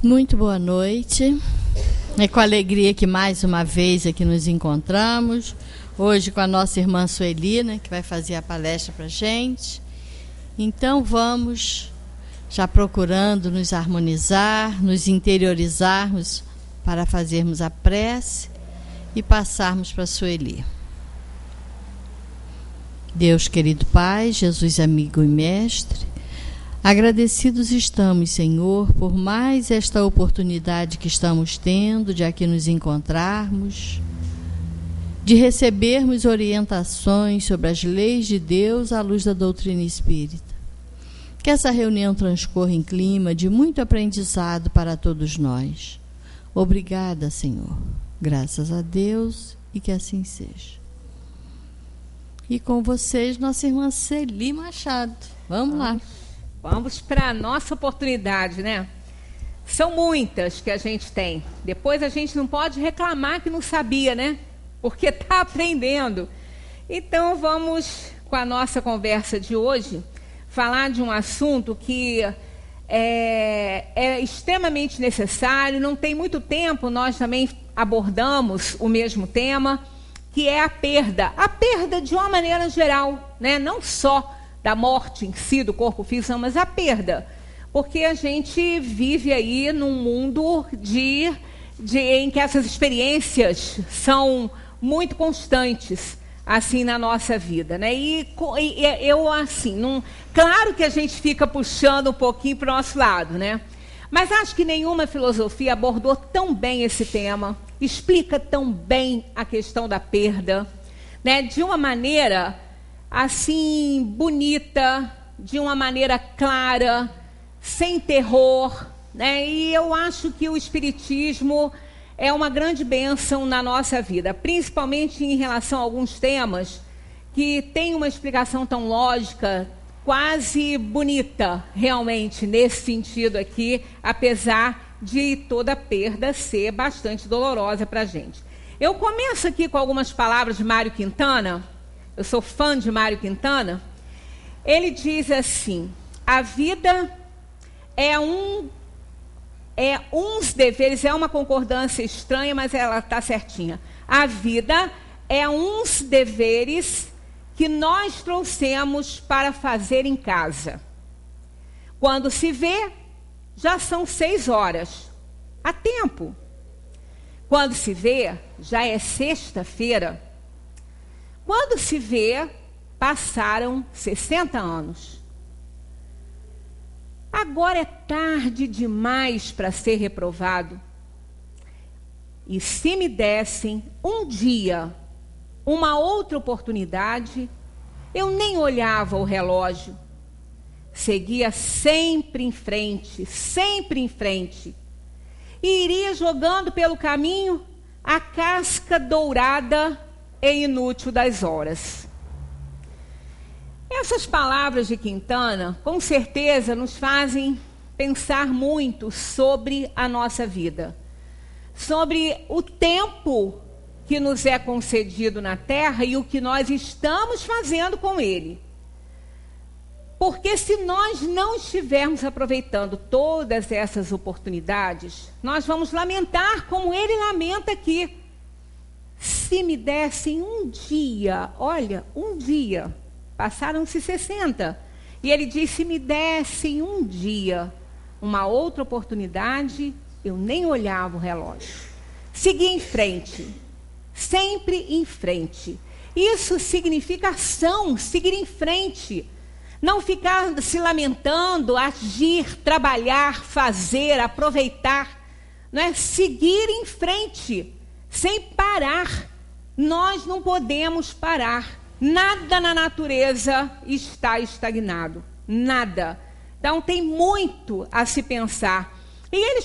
Muito boa noite. É com alegria que mais uma vez aqui nos encontramos. Hoje com a nossa irmã Sueli, né, que vai fazer a palestra para a gente. Então vamos já procurando nos harmonizar, nos interiorizarmos para fazermos a prece e passarmos para a Sueli. Deus querido Pai, Jesus amigo e mestre, agradecidos estamos, Senhor, por mais esta oportunidade que estamos tendo de aqui nos encontrarmos, de recebermos orientações sobre as leis de Deus à luz da doutrina espírita. Que essa reunião transcorra em clima de muito aprendizado para todos nós. Obrigada, Senhor. Graças a Deus e que assim seja. E com vocês, nossa irmã Celi Machado. Vamos lá. Vamos para a nossa oportunidade, né? São muitas que a gente tem. Depois a gente não pode reclamar que não sabia, né? Porque está aprendendo. Então vamos com a nossa conversa de hoje falar de um assunto que é extremamente necessário. Não tem muito tempo, nós também abordamos o mesmo tema, que é a perda. A perda de uma maneira geral, né? Não só da morte em si, do corpo físico, mas a perda. Porque a gente vive aí num mundo em que essas experiências são muito constantes, assim, na nossa vida, né? E eu, assim, claro que a gente fica puxando um pouquinho para o nosso lado, né? Mas acho que nenhuma filosofia abordou tão bem esse tema, explica tão bem a questão da perda, né? De uma maneira assim, bonita, de uma maneira clara, sem terror, né? E eu acho que o Espiritismo é uma grande bênção na nossa vida, principalmente em relação a alguns temas que têm uma explicação tão lógica, quase bonita, realmente, nesse sentido aqui, apesar de toda perda ser bastante dolorosa para a gente. Eu começo aqui com algumas palavras de Mário Quintana. Eu sou fã de Mário Quintana. Ele diz assim: a vida é uns deveres, é uma concordância estranha, mas ela está certinha. A vida é uns deveres que nós trouxemos para fazer em casa. Quando se vê, já são 6 horas. Há tempo. Quando se vê, já é sexta-feira. Quando se vê, passaram 60 anos. Agora é tarde demais para ser reprovado. E se me dessem um dia, uma outra oportunidade, eu nem olhava o relógio. Seguia sempre em frente, e iria jogando pelo caminho a casca dourada e inútil das horas. Essas palavras de Quintana, com certeza, nos fazem pensar muito sobre a nossa vida, sobre o tempo que nos é concedido na Terra e o que nós estamos fazendo com ele. Porque se nós não estivermos aproveitando todas essas oportunidades, nós vamos lamentar como ele lamenta aqui. Se me dessem um dia, olha, um dia, passaram-se 60. E ele diz, se me dessem um dia, uma outra oportunidade, eu nem olhava o relógio. Seguir em frente, sempre em frente. Isso significa ação, seguir em frente. Não ficar se lamentando, agir, trabalhar, fazer, aproveitar. Não é? Seguir em frente, sem parar. Nós não podemos parar. Nada na natureza está estagnado. Nada. Então tem muito a se pensar. E ele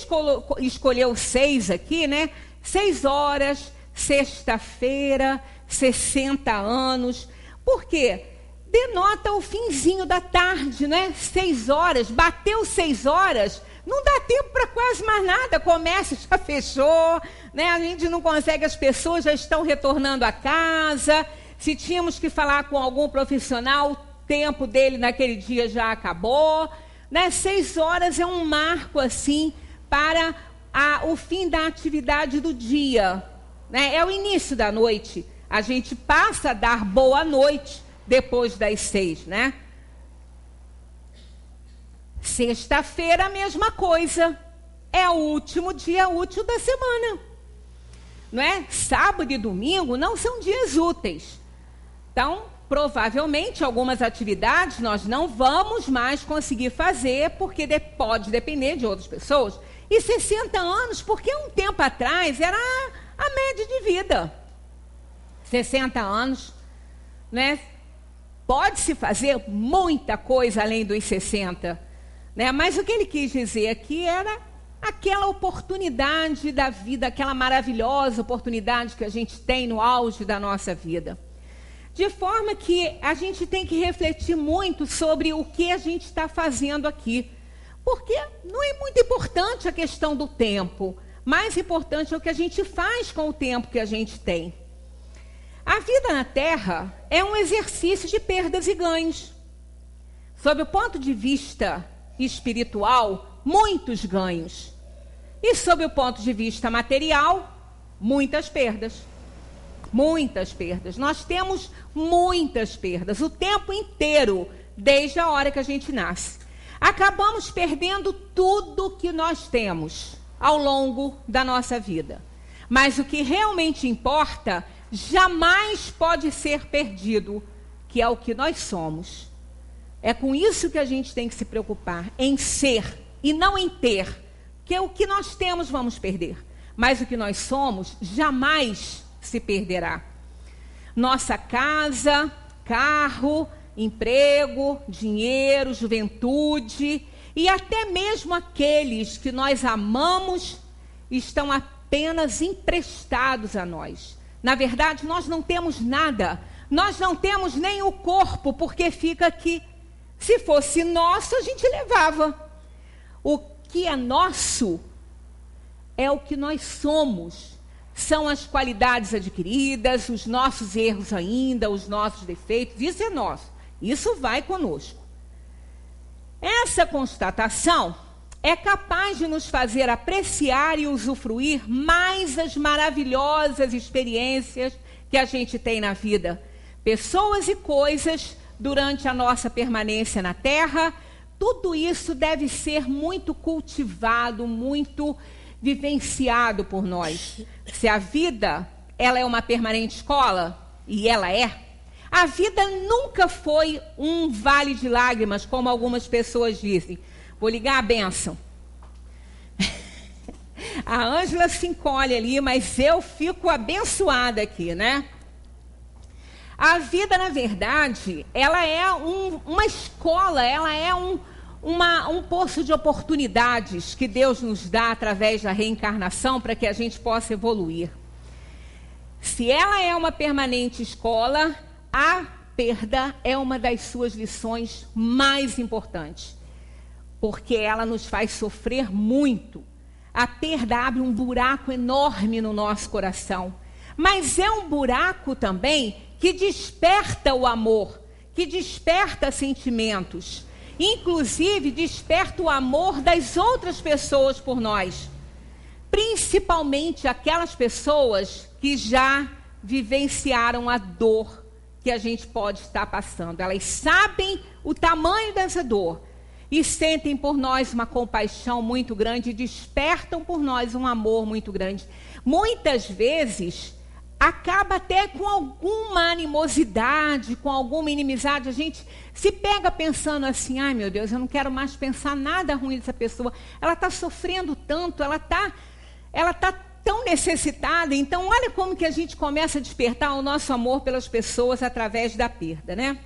escolheu 6 aqui, né? 6 horas, sexta-feira, 60 anos. Por quê? Denota o finzinho da tarde, né? 6 horas, bateu 6 horas, não dá tempo para quase mais nada. Comércio já fechou, né? A gente não consegue, as pessoas já estão retornando a casa. Se tínhamos que falar com algum profissional, o tempo dele naquele dia já acabou, né? 6 horas é um marco assim para o fim da atividade do dia, né? É o início da noite. A gente passa a dar boa noite depois das 6, né? Sexta-feira, a mesma coisa. É o último dia útil da semana. Não é? Sábado e domingo não são dias úteis. Então, provavelmente, algumas atividades nós não vamos mais conseguir fazer, porque pode depender de outras pessoas. E 60 anos, porque um tempo atrás era a média de vida. 60 anos, né? Pode-se fazer muita coisa além dos 60, né? Mas o que ele quis dizer aqui era aquela oportunidade da vida, aquela maravilhosa oportunidade que a gente tem no auge da nossa vida. De forma que a gente tem que refletir muito sobre o que a gente está fazendo aqui. Porque não é muito importante a questão do tempo. Mais importante é o que a gente faz com o tempo que a gente tem. A vida na Terra é um exercício de perdas e ganhos. Sob o ponto de vista espiritual, muitos ganhos. E sob o ponto de vista material, muitas perdas. Muitas perdas. Nós temos muitas perdas o tempo inteiro, desde a hora que a gente nasce. Acabamos perdendo tudo que nós temos ao longo da nossa vida. Mas o que realmente importa jamais pode ser perdido, que é o que nós somos. É com isso que a gente tem que se preocupar, em ser e não em ter. Porque o que nós temos vamos perder, mas o que nós somos jamais se perderá. Nossa casa, carro, emprego, dinheiro, juventude e até mesmo aqueles que nós amamos estão apenas emprestados a nós. Na verdade, nós não temos nada. Nós não temos nem o corpo, porque fica aqui. Se fosse nosso, a gente levava. O que é nosso é o que nós somos. São as qualidades adquiridas, os nossos erros ainda, os nossos defeitos. Isso é nosso. Isso vai conosco. Essa constatação é capaz de nos fazer apreciar e usufruir mais as maravilhosas experiências que a gente tem na vida. Pessoas e coisas durante a nossa permanência na Terra, tudo isso deve ser muito cultivado, muito vivenciado por nós. Se a vida, ela é uma permanente escola, e ela é, a vida nunca foi um vale de lágrimas, como algumas pessoas dizem. Vou ligar a bênção. A Ângela se encolhe ali, mas eu fico abençoada aqui, né? A vida, na verdade, ela é uma escola, ela é um poço de oportunidades que Deus nos dá através da reencarnação para que a gente possa evoluir. Se ela é uma permanente escola, a perda é uma das suas lições mais importantes, porque ela nos faz sofrer muito. A perda abre um buraco enorme no nosso coração, mas é um buraco também que desperta o amor, que desperta sentimentos, inclusive desperta o amor das outras pessoas por nós, principalmente aquelas pessoas que já vivenciaram a dor que a gente pode estar passando. Elas sabem o tamanho dessa dor e sentem por nós uma compaixão muito grande e despertam por nós um amor muito grande. Muitas vezes acaba até com alguma animosidade, com alguma inimizade. A gente se pega pensando assim, ai meu Deus, eu não quero mais pensar nada ruim dessa pessoa. Ela está sofrendo tanto, ela tá tão necessitada. Então, olha como que a gente começa a despertar o nosso amor pelas pessoas através da perda, né?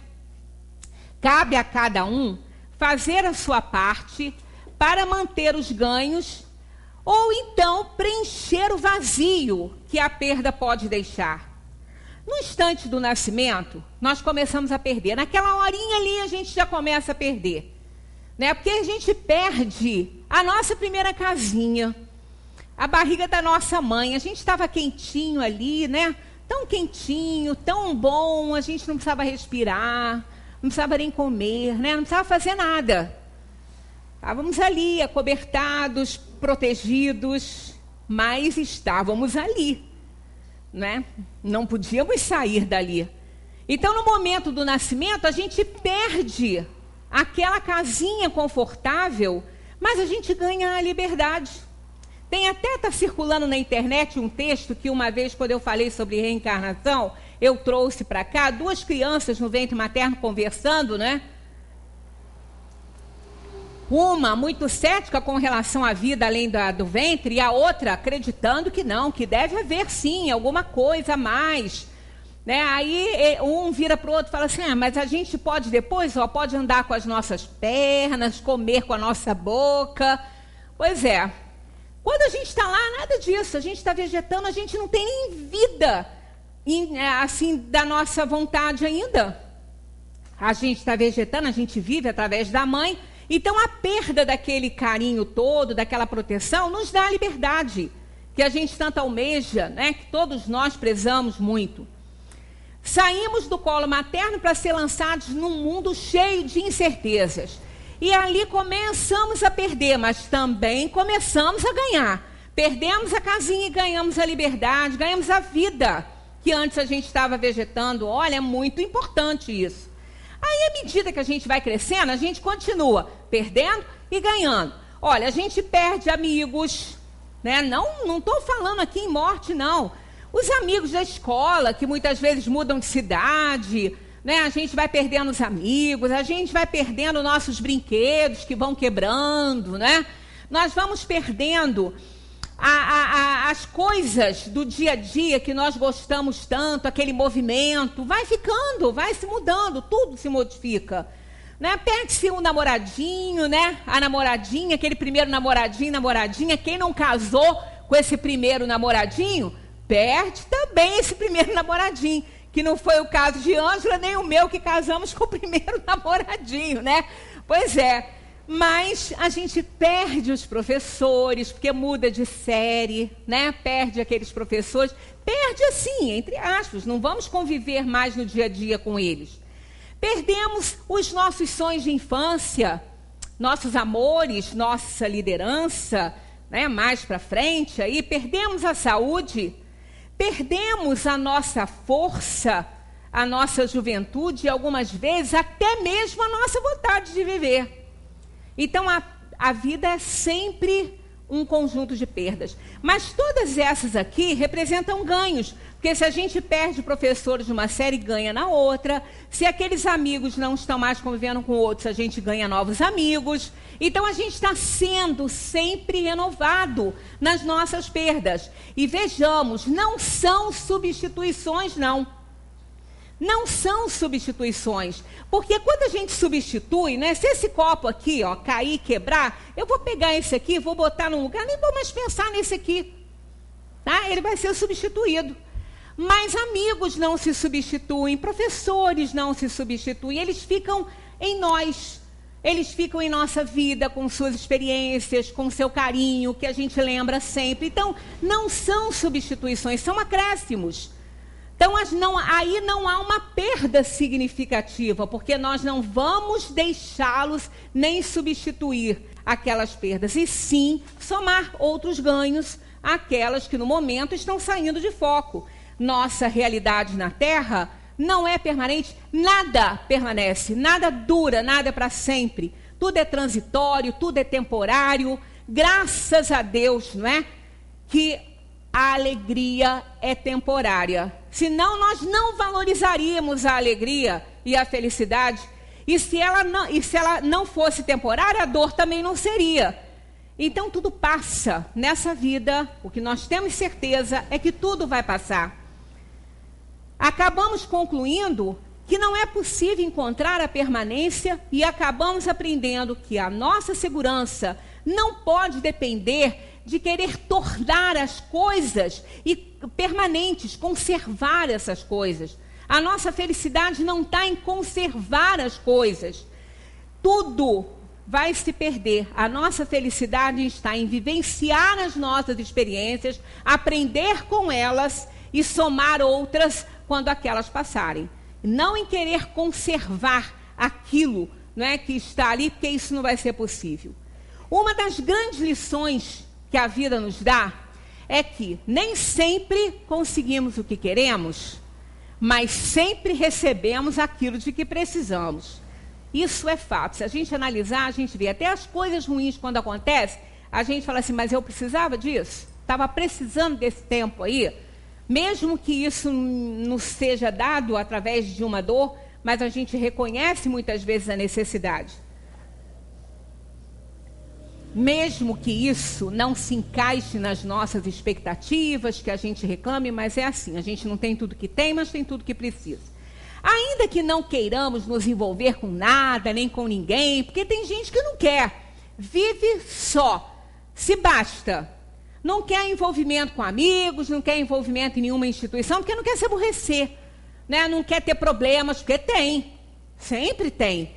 Cabe a cada um fazer a sua parte para manter os ganhos ou então preencher o vazio que a perda pode deixar. No instante do nascimento, nós começamos a perder. Naquela horinha ali a gente já começa a perder, né? Porque a gente perde a nossa primeira casinha, a barriga da nossa mãe. A gente estava quentinho ali, né? Tão quentinho, tão bom, a gente não precisava respirar, não precisava nem comer, né? Não precisava fazer nada. Estávamos ali, acobertados, protegidos, mas estávamos ali, né? Não podíamos sair dali. Então, no momento do nascimento, a gente perde aquela casinha confortável, mas a gente ganha a liberdade. Tem até, está circulando na internet um texto que uma vez, quando eu falei sobre reencarnação, eu trouxe para cá 2 crianças no ventre materno conversando, né? Uma muito cética com relação à vida além do ventre, e a outra acreditando que não, que deve haver sim alguma coisa a mais, né? Aí um vira para o outro e fala assim, mas a gente pode depois, pode andar com as nossas pernas, comer com a nossa boca. Pois é, quando a gente está lá, nada disso, a gente está vegetando, a gente não tem nem vida assim da nossa vontade ainda. A gente está vegetando, a gente vive através da mãe. Então, a perda daquele carinho todo, daquela proteção, nos dá a liberdade que a gente tanto almeja, né? Que todos nós prezamos muito. Saímos do colo materno para ser lançados num mundo cheio de incertezas. E ali começamos a perder, mas também começamos a ganhar. Perdemos a casinha e ganhamos a liberdade, ganhamos a vida, que antes a gente estava vegetando. Olha, é muito importante isso. Aí, à medida que a gente vai crescendo, a gente continua perdendo e ganhando. Olha, a gente perde amigos, né? Não estou falando aqui em morte, não. Os amigos da escola, que muitas vezes mudam de cidade, né? A gente vai perdendo os amigos, a gente vai perdendo nossos brinquedos que vão quebrando, né? Nós vamos perdendo as coisas do dia a dia que nós gostamos tanto, aquele movimento, vai ficando, vai se mudando, tudo se modifica, né? Perde-se um namoradinho, né? A namoradinha, aquele primeiro namoradinha, quem não casou com esse primeiro namoradinho, perde também esse primeiro namoradinho, que não foi o caso de Ângela, nem o meu, que casamos com o primeiro namoradinho, né? Pois é. Mas a gente perde os professores, porque muda de série, né? Perde aqueles professores. Perde assim, entre aspas, não vamos conviver mais no dia a dia com eles. Perdemos os nossos sonhos de infância, nossos amores, nossa liderança, né? Mais para frente, aí perdemos a saúde, perdemos a nossa força, a nossa juventude e algumas vezes até mesmo a nossa vontade de viver. Então, a vida é sempre um conjunto de perdas. Mas todas essas aqui representam ganhos. Porque se a gente perde professores de uma série, ganha na outra. Se aqueles amigos não estão mais convivendo com outros, a gente ganha novos amigos. Então, a gente está sendo sempre renovado nas nossas perdas. E vejamos, não são substituições, não. Não são substituições, porque quando a gente substitui, né, se esse copo aqui, cair, quebrar, eu vou pegar esse aqui, vou botar num lugar, nem vou mais pensar nesse aqui, tá? Ele vai ser substituído. Mas amigos não se substituem, professores não se substituem, eles ficam em nós, eles ficam em nossa vida, com suas experiências, com seu carinho, que a gente lembra sempre. Então, não são substituições, são acréscimos. Então, aí não há uma perda significativa, porque nós não vamos deixá-los nem substituir aquelas perdas, e sim somar outros ganhos àquelas que no momento estão saindo de foco. Nossa realidade na Terra não é permanente, nada permanece, nada dura, nada é para sempre. Tudo é transitório, tudo é temporário. Graças a Deus, não é? Que a alegria é temporária. Senão nós não valorizaríamos a alegria e a felicidade. E se ela não fosse temporária, a dor também não seria. Então tudo passa nessa vida. O que nós temos certeza é que tudo vai passar. Acabamos concluindo que não é possível encontrar a permanência e acabamos aprendendo que a nossa segurança não pode depender de querer tornar as coisas permanentes, conservar essas coisas. A nossa felicidade não está em conservar as coisas. Tudo vai se perder. A nossa felicidade está em vivenciar as nossas experiências, aprender com elas e somar outras quando aquelas passarem. Não em querer conservar aquilo, não é, que está ali, porque isso não vai ser possível. Uma das grandes lições que a vida nos dá é que nem sempre conseguimos o que queremos, mas sempre recebemos aquilo de que precisamos. Isso é fato. Se a gente analisar, a gente vê até as coisas ruins quando acontecem, a gente fala assim, mas eu precisava disso? Estava precisando desse tempo aí? Mesmo que isso não seja dado através de uma dor, mas a gente reconhece muitas vezes a necessidade. Mesmo que isso não se encaixe nas nossas expectativas, que a gente reclame, mas é assim, a gente não tem tudo que tem, mas tem tudo que precisa. Ainda que não queiramos nos envolver com nada, nem com ninguém, porque tem gente que não quer, vive só, se basta. Não quer envolvimento com amigos, não quer envolvimento em nenhuma instituição, porque não quer se aborrecer, né? Não quer ter problemas, porque tem, sempre tem.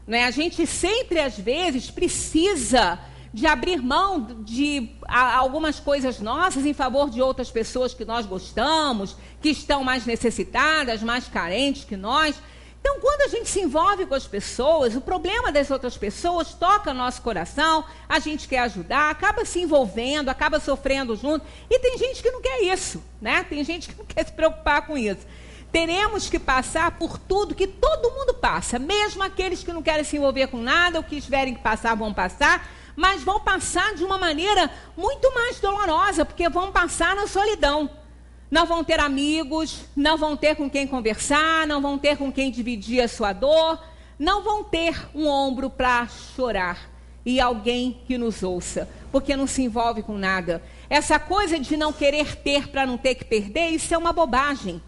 Né? A gente sempre, às vezes, precisa de abrir mão de algumas coisas nossas em favor de outras pessoas que nós gostamos, que estão mais necessitadas, mais carentes que nós. Então, quando a gente se envolve com as pessoas, o problema das outras pessoas toca nosso coração, a gente quer ajudar, acaba se envolvendo, acaba sofrendo junto. E tem gente que não quer isso, né? Tem gente que não quer se preocupar com isso. Teremos que passar por tudo que todo mundo passa, mesmo aqueles que não querem se envolver com nada, ou que tiverem que passar, vão passar, mas vão passar de uma maneira muito mais dolorosa, porque vão passar na solidão. Não vão ter amigos, não vão ter com quem conversar, não vão ter com quem dividir a sua dor, não vão ter um ombro para chorar e alguém que nos ouça, porque não se envolve com nada. Essa coisa de não querer ter para não ter que perder, isso é uma bobagem.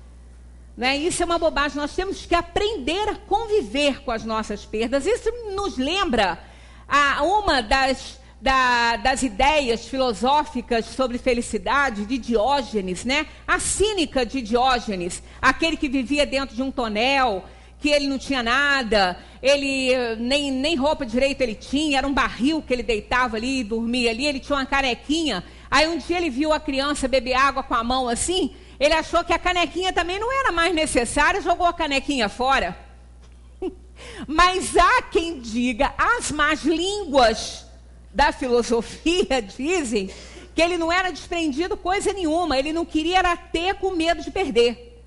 Né? Isso é uma bobagem. Nós temos que aprender a conviver com as nossas perdas. Isso nos lembra uma das ideias filosóficas sobre felicidade de Diógenes, né? A cínica de Diógenes, aquele que vivia dentro de um tonel, que ele não tinha nada, ele nem roupa direito ele tinha, era um barril que ele deitava ali e dormia ali, ele tinha uma canequinha. Aí um dia ele viu a criança beber água com a mão assim, ele achou que a canequinha também não era mais necessária, jogou a canequinha fora. Mas há quem diga, as más línguas da filosofia dizem que ele não era desprendido coisa nenhuma, ele não queria era ter com medo de perder.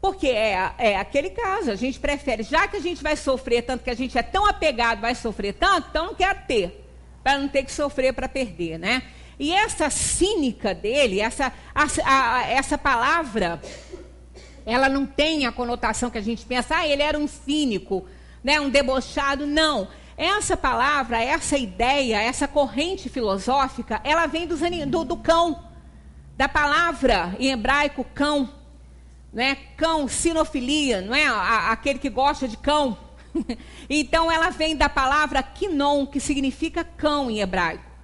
Porque é aquele caso, a gente prefere, já que a gente vai sofrer tanto, que a gente é tão apegado, vai sofrer tanto, então não quero ter, para não ter que sofrer para perder, né? E essa cínica dele, essa palavra, ela não tem a conotação que a gente pensa, ele era um cínico, né, um debochado, não. Essa palavra, essa ideia, essa corrente filosófica, ela vem do cão, da palavra em hebraico cão, né? Cão, sinofilia, não é? Aquele que gosta de cão. Então ela vem da palavra quinon, que significa cão em hebraico.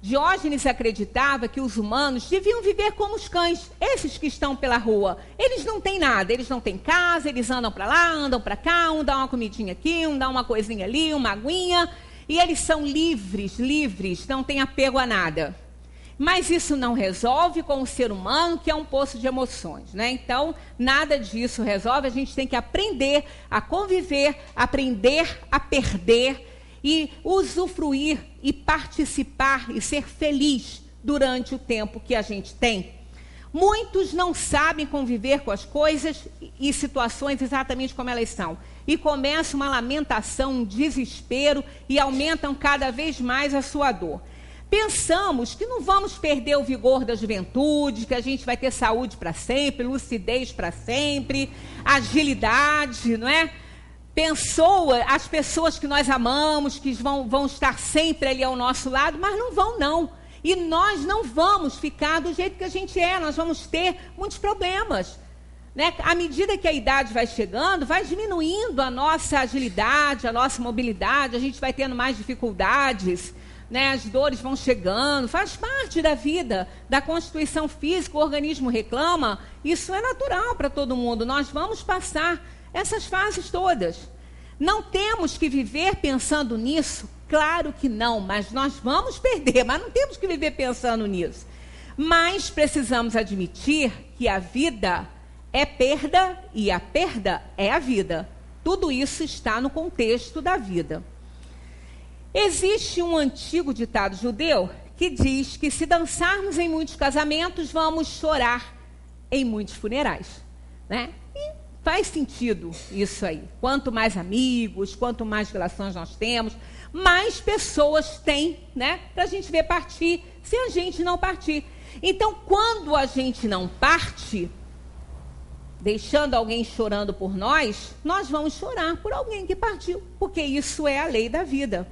Diógenes acreditava que os humanos deviam viver como os cães, esses que estão pela rua. Eles não têm nada, eles não têm casa, eles andam para lá, andam para cá, um dá uma comidinha aqui, um dá uma coisinha ali, uma aguinha, e eles são livres, não têm apego a nada. Mas isso não resolve com o ser humano, que é um poço de emoções, né? Então, nada disso resolve, a gente tem que aprender a conviver, aprender a perder, e usufruir e participar e ser feliz durante o tempo que a gente tem. Muitos não sabem conviver com as coisas e situações exatamente como elas são. E começa uma lamentação, um desespero e aumentam cada vez mais a sua dor. Pensamos que não vamos perder o vigor da juventude, que a gente vai ter saúde para sempre, lucidez para sempre, agilidade, não é? Pensou as pessoas que nós amamos, que vão estar sempre ali ao nosso lado, mas não vão, não. E nós não vamos ficar do jeito que a gente é, nós vamos ter muitos problemas. Né? À medida que a idade vai chegando, vai diminuindo a nossa agilidade, a nossa mobilidade, a gente vai tendo mais dificuldades, né? As dores vão chegando, faz parte da vida, da constituição física, o organismo reclama, isso é natural para todo mundo, nós vamos passar essas fases todas. Não temos que viver pensando nisso? Claro que não, mas nós vamos perder, mas não temos que viver pensando nisso. Mas precisamos admitir que a vida é perda e a perda é a vida. Tudo isso está no contexto da vida. Existe um antigo ditado judeu que diz que se dançarmos em muitos casamentos, vamos chorar em muitos funerais, né? E faz sentido isso aí. Quanto mais amigos, quanto mais relações nós temos, mais pessoas tem, né, para a gente ver partir, se a gente não partir. Então, quando a gente não parte, deixando alguém chorando por nós, nós vamos chorar por alguém que partiu, porque isso é a lei da vida.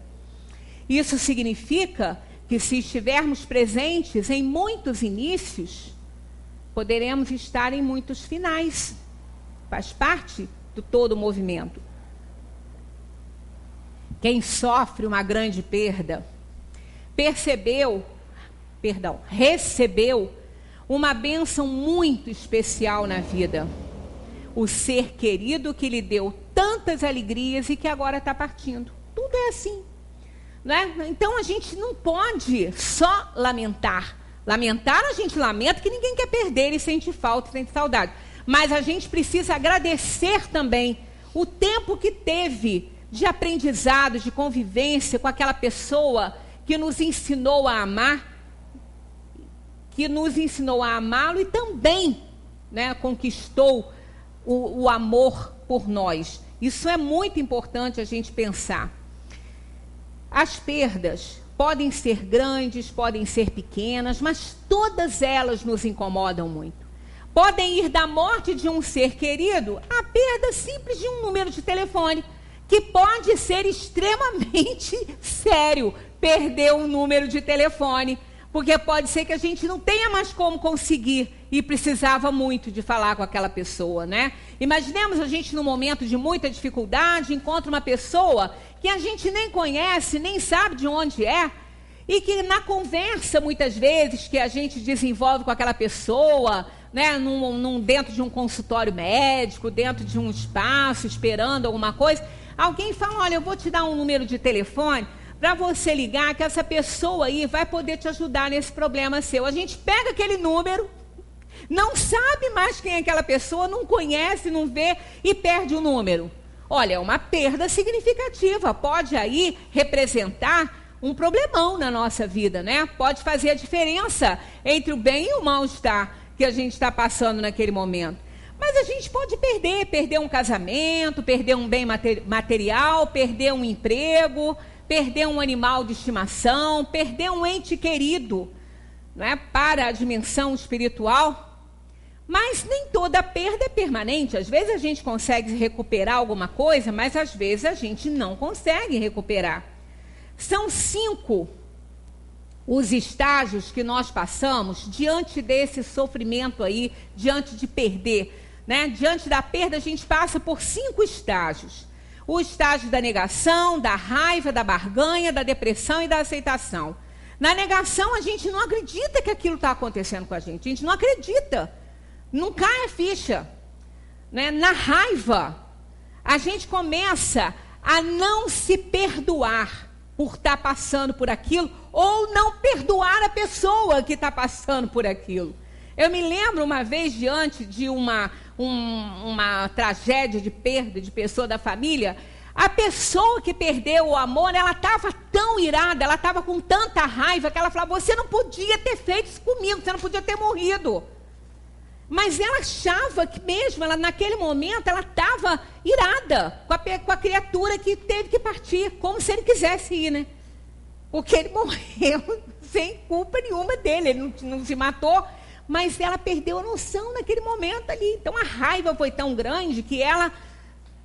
Isso significa que se estivermos presentes em muitos inícios, poderemos estar em muitos finais. Faz parte do todo o movimento. Quem sofre uma grande perda, recebeu uma bênção muito especial na vida. O ser querido que lhe deu tantas alegrias e que agora está partindo. Tudo é assim, né? Então a gente não pode só lamentar. Lamentar a gente lamenta, que ninguém quer perder e sente falta, sente saudade. Mas a gente precisa agradecer também o tempo que teve de aprendizado, de convivência com aquela pessoa que nos ensinou a amar, que nos ensinou a amá-lo e também, né, conquistou o amor por nós. Isso é muito importante a gente pensar. As perdas podem ser grandes, podem ser pequenas, mas todas elas nos incomodam muito. Podem ir da morte de um ser querido à perda simples de um número de telefone, que pode ser extremamente sério, perder um número de telefone, porque pode ser que a gente não tenha mais como conseguir e precisava muito de falar com aquela pessoa, né? Imaginemos a gente num momento de muita dificuldade, encontra uma pessoa que a gente nem conhece, nem sabe de onde é, e que na conversa, muitas vezes, que a gente desenvolve com aquela pessoa, né, dentro de um consultório médico, dentro de um espaço, esperando alguma coisa, alguém fala, olha, eu vou te dar um número de telefone para você ligar, que essa pessoa aí vai poder te ajudar nesse problema seu. A gente pega aquele número, não sabe mais quem é aquela pessoa, não conhece, não vê e perde o número. Olha, é uma perda significativa, pode aí representar um problemão na nossa vida, né? Pode fazer a diferença entre o bem e o mal-estar que a gente está passando naquele momento. Mas a gente pode perder um casamento, perder um bem material, perder um emprego, perder um animal de estimação, perder um ente querido, né, para a dimensão espiritual. Mas nem toda perda é permanente. Às vezes a gente consegue recuperar alguma coisa, mas às vezes a gente não consegue recuperar. São 5 os estágios que nós passamos diante desse sofrimento aí, diante de perder, né? Diante da perda a gente passa por 5 estágios. O estágio da negação, da raiva, da barganha, da depressão e da aceitação. Na negação a gente não acredita que aquilo está acontecendo com a gente não acredita, não cai a ficha, né? Na raiva a gente começa a não se perdoar por estar passando por aquilo, ou não perdoar a pessoa que está passando por aquilo. Eu me lembro uma vez, diante de uma tragédia de perda de pessoa da família, a pessoa que perdeu o amor, ela estava tão irada, ela estava com tanta raiva, que ela falava, você não podia ter feito isso comigo, você não podia ter morrido. Mas ela achava que mesmo, ela, naquele momento, ela estava irada com a criatura que teve que partir, como se ele quisesse ir, né? Porque ele morreu sem culpa nenhuma dele, ele não se matou, mas ela perdeu a noção naquele momento ali. Então a raiva foi tão grande que ela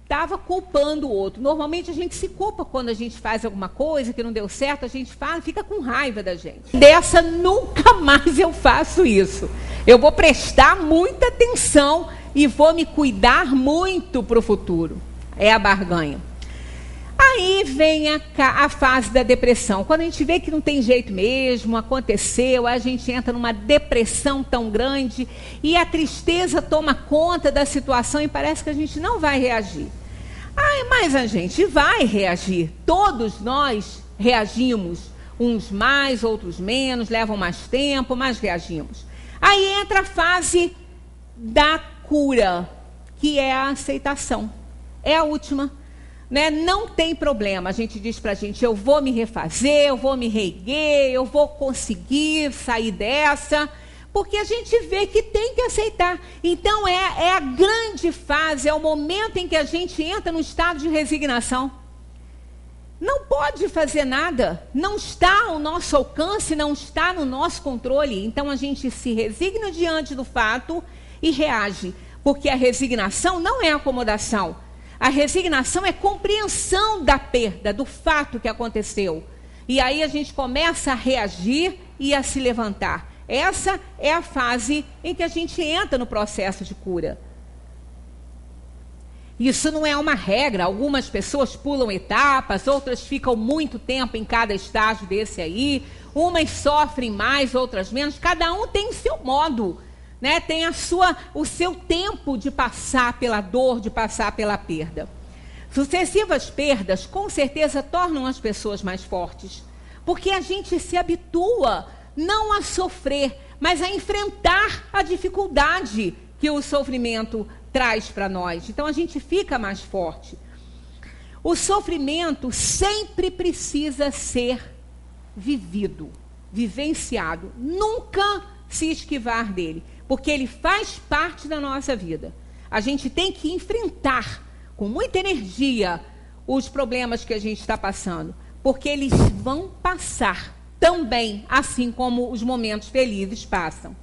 estava culpando o outro. Normalmente a gente se culpa quando a gente faz alguma coisa que não deu certo, a gente fala, fica com raiva da gente. Dessa nunca mais eu faço isso. Eu vou prestar muita atenção e vou me cuidar muito para o futuro. É a barganha. Aí vem a fase da depressão. Quando a gente vê que não tem jeito mesmo, aconteceu, a gente entra numa depressão tão grande e a tristeza toma conta da situação e parece que a gente não vai reagir. Mas a gente vai reagir. Todos nós reagimos. Uns mais, outros menos, levam mais tempo, mas reagimos. Aí entra a fase da cura, que é a aceitação. É a última. né? Não tem problema. A gente diz pra gente, eu vou me refazer, eu vou me reerguer, eu vou conseguir sair dessa, porque a gente vê que tem que aceitar. Então é a grande fase, é o momento em que a gente entra no estado de resignação. Não pode fazer nada, não está ao nosso alcance, não está no nosso controle. Então a gente se resigna diante do fato e reage, porque a resignação não é acomodação. A resignação é compreensão da perda, do fato que aconteceu. E aí a gente começa a reagir e a se levantar. Essa é a fase em que a gente entra no processo de cura. Isso não é uma regra. Algumas pessoas pulam etapas, outras ficam muito tempo em cada estágio desse aí. Umas sofrem mais, outras menos. Cada um tem o seu modo, né? Tem o seu tempo de passar pela dor, de passar pela perda. Sucessivas perdas, com certeza, tornam as pessoas mais fortes. Porque a gente se habitua não a sofrer, mas a enfrentar a dificuldade que o sofrimento traz para nós. Então a gente fica mais forte. O sofrimento sempre precisa ser vivido, vivenciado. Nunca se esquivar dele, porque ele faz parte da nossa vida. A gente tem que enfrentar com muita energia os problemas que a gente está passando, porque eles vão passar também, assim como os momentos felizes passam.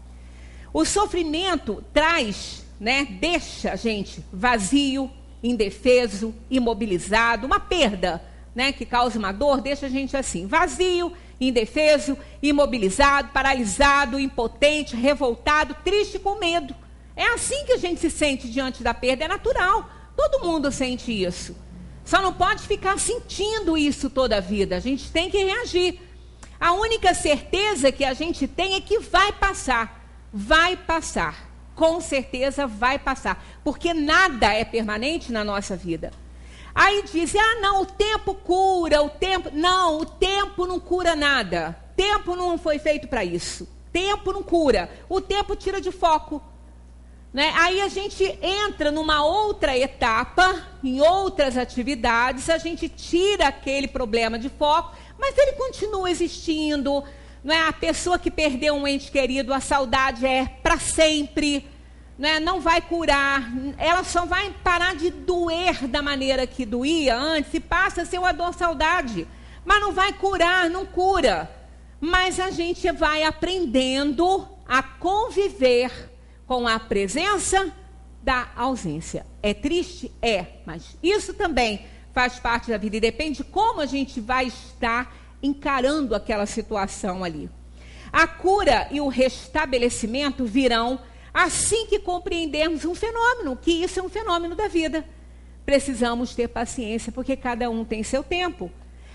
O sofrimento traz, né, deixa a gente vazio, indefeso, imobilizado. Uma perda, né, que causa uma dor, deixa a gente assim, vazio, indefeso, imobilizado, paralisado, impotente, revoltado, triste, com medo. É assim que a gente se sente diante da perda, é natural. Todo mundo sente isso. Só não pode ficar sentindo isso toda a vida. A gente tem que reagir. A única certeza que a gente tem é que vai passar. Vai passar. Com certeza vai passar. Porque nada é permanente na nossa vida. Aí dizem, não, o tempo cura, o tempo... Não, o tempo não cura nada. Tempo não foi feito para isso. Tempo não cura. O tempo tira de foco. Né? Aí a gente entra numa outra etapa, em outras atividades, a gente tira aquele problema de foco, mas ele continua existindo. Não é? A pessoa que perdeu um ente querido, a saudade é para sempre, né? Não vai curar, ela só vai parar de doer da maneira que doía antes e passa a ser uma dor-saudade, mas não vai curar, não cura. Mas a gente vai aprendendo a conviver com a presença da ausência. É triste? É, mas isso também faz parte da vida e depende de como a gente vai estar encarando aquela situação ali. A cura e o restabelecimento virão assim que compreendermos um fenômeno, que isso é um fenômeno da vida. Precisamos ter paciência, porque cada um tem seu tempo.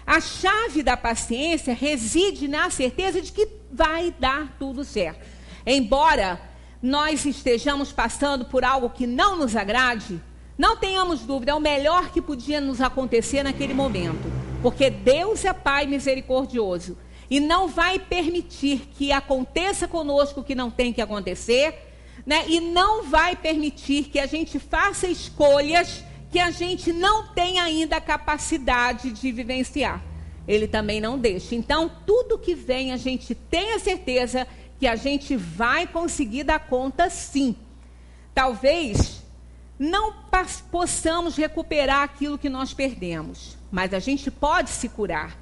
A chave da paciência reside na certeza de que vai dar tudo certo. Embora nós estejamos passando por algo que não nos agrade, não tenhamos dúvida, é o melhor que podia nos acontecer naquele momento. Porque Deus é Pai misericordioso e não vai permitir que aconteça conosco o que não tem que acontecer, né? E não vai permitir que a gente faça escolhas que a gente não tem ainda a capacidade de vivenciar. Ele também não deixa. Então, tudo que vem, a gente tem a certeza que a gente vai conseguir dar conta, sim. Talvez não possamos recuperar aquilo que nós perdemos, mas a gente pode se curar.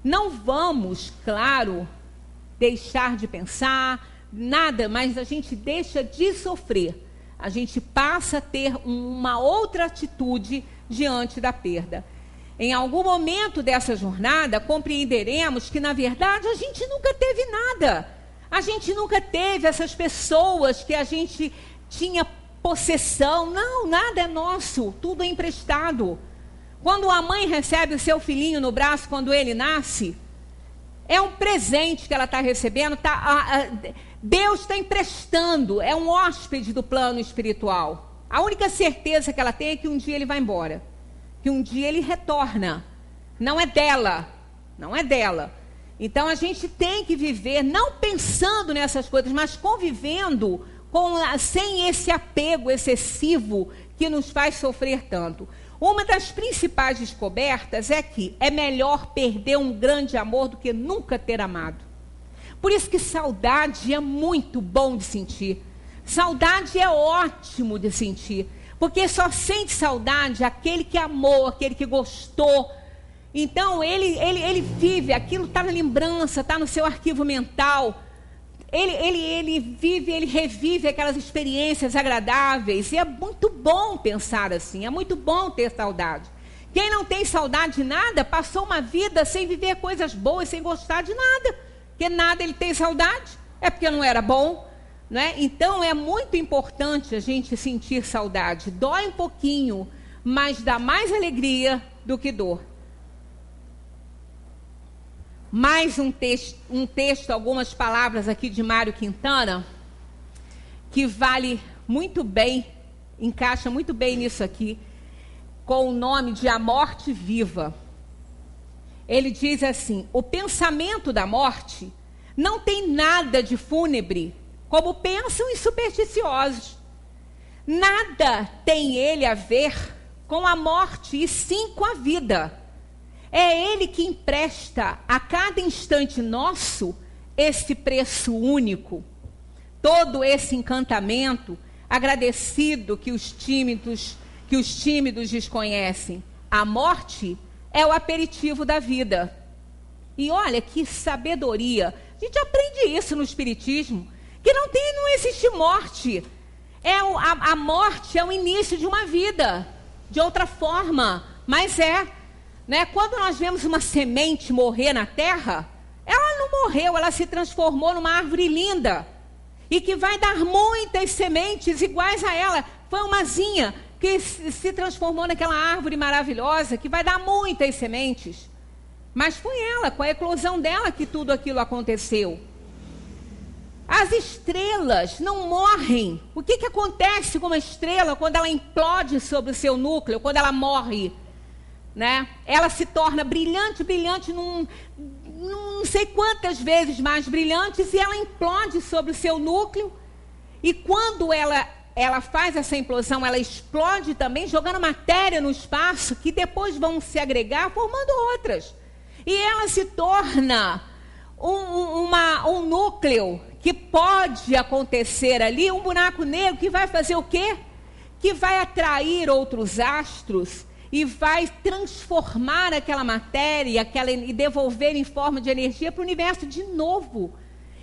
Não vamos, claro, deixar de pensar, nada, mas a gente deixa de sofrer. A gente passa a ter uma outra atitude diante da perda. Em algum momento dessa jornada, compreenderemos que, na verdade, a gente nunca teve nada. A gente nunca teve essas pessoas que a gente tinha possessão. Não, nada é nosso, tudo é emprestado. Quando a mãe recebe o seu filhinho no braço, quando ele nasce, é um presente que ela está recebendo, Deus está emprestando, é um hóspede do plano espiritual. A única certeza que ela tem é que um dia ele vai embora, que um dia ele retorna. Não é dela, não é dela. Então a gente tem que viver não pensando nessas coisas, mas convivendo sem esse apego excessivo que nos faz sofrer tanto. Uma das principais descobertas é que é melhor perder um grande amor do que nunca ter amado. Por isso que saudade é muito bom de sentir. Saudade é ótimo de sentir. Porque só sente saudade aquele que amou, aquele que gostou. Então, ele vive, aquilo está na lembrança, está no seu arquivo mental. Ele vive, ele revive aquelas experiências agradáveis. E é muito bom pensar assim, é muito bom ter saudade. Quem não tem saudade de nada, passou uma vida sem viver coisas boas, sem gostar de nada. Porque nada ele tem saudade, é porque não era bom. Né? Então, é muito importante a gente sentir saudade. Dói um pouquinho, mas dá mais alegria do que dor. Mais um texto, algumas palavras aqui de Mário Quintana, que vale muito bem, encaixa muito bem nisso aqui, com o nome de A Morte Viva. Ele diz assim: o pensamento da morte não tem nada de fúnebre, como pensam os supersticiosos. Nada tem ele a ver com a morte, e sim com a vida. É ele que empresta a cada instante nosso esse preço único, todo esse encantamento agradecido que os tímidos desconhecem. A morte é o aperitivo da vida. E olha que sabedoria. A gente aprende isso no Espiritismo, que não existe morte. A morte é o início de uma vida, de outra forma, mas né? Quando nós vemos uma semente morrer na terra, ela não morreu, ela se transformou numa árvore linda, e que vai dar muitas sementes iguais a ela. Foi uma zinha que se transformou naquela árvore maravilhosa, que vai dar muitas sementes. Mas foi ela, com a eclosão dela, que tudo aquilo aconteceu. As estrelas não morrem. O que acontece com uma estrela quando ela implode sobre o seu núcleo, quando ela morre? Né? Ela se torna brilhante, não sei quantas vezes mais brilhantes, e ela implode sobre o seu núcleo. E quando ela faz essa implosão, ela explode também, jogando matéria no espaço, que depois vão se agregar, formando outras. E ela se torna um núcleo que pode acontecer ali, um buraco negro que vai fazer o quê? Que vai atrair outros astros e vai transformar aquela matéria e devolver em forma de energia para o universo de novo.